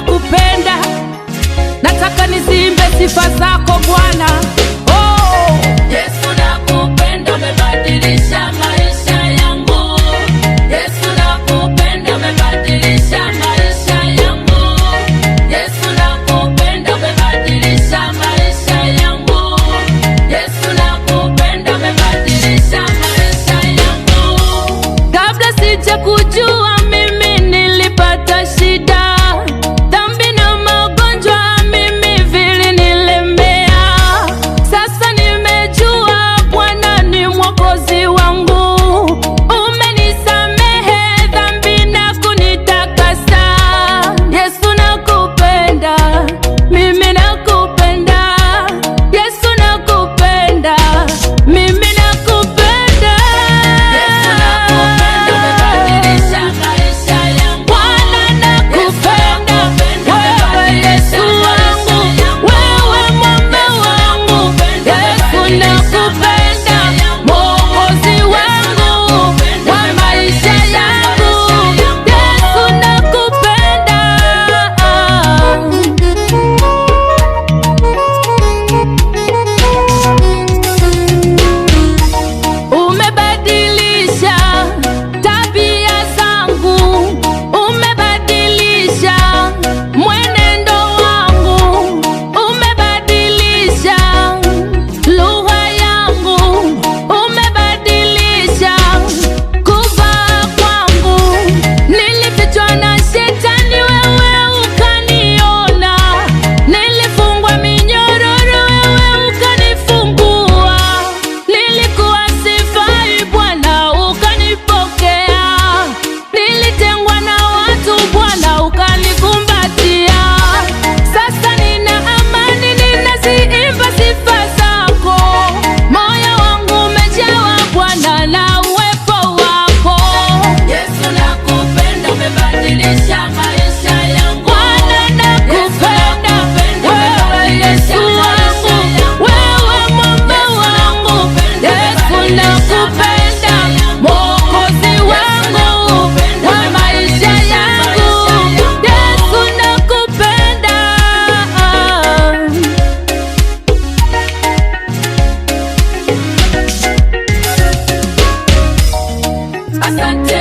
nakupenda, nataka nizimbe sifa zako Bwana. Oh, Yesu nakupenda, umebadilisha maisha yangu. Yesu nakupenda, umebadilisha maisha yangu. Yesu nakupenda, umebadilisha maisha yangu. Yesu nakupenda, umebadilisha maisha yangu. kabla sija kujua mimi nilipata shida, dhambi na magonjwa mimi vilinilemea. Sasa nimejua Bwana ni mwokozi wangu, umenisamehe dhambi na kunitakasa. Yesu nakupenda, mimi nakupenda. Yesu nakupenda, mimi nakupenda. Yesu nakupenda, umebadilisha maisha yangu. Bwana nakupenda, wewe Yesu wangu, wewe mwamba wangu. Yesu nakupenda, mwokozi wangu wa maisha yangu. Yesu nakupenda. Umebadilisha tabia zangu, umebadilisha mwenendo wangu, umebadilisha lugha yangu, umebadilisha kuvaa kwangu. Nilifichwa na shetani, wewe ukaniona. Nilifungwa minyororo, wewe ukanifungua. Nilikuwa sifai, Bwana ukanipokea. Nilitengwa na watu, Bwana ukanikumbatia. Sasa nina amani, ninaziimba sifa zako. Moyo wangu umejawa Bwana na uwepo wako. Yesu nakupenda, umebadilisha maisha yangu. Bwana nakupenda, wewe Yesu wangu, wewe mwamba wangu. Yesu nakupenda, mwokozi wangu wa maisha yangu. Yesu nakupenda. Asante.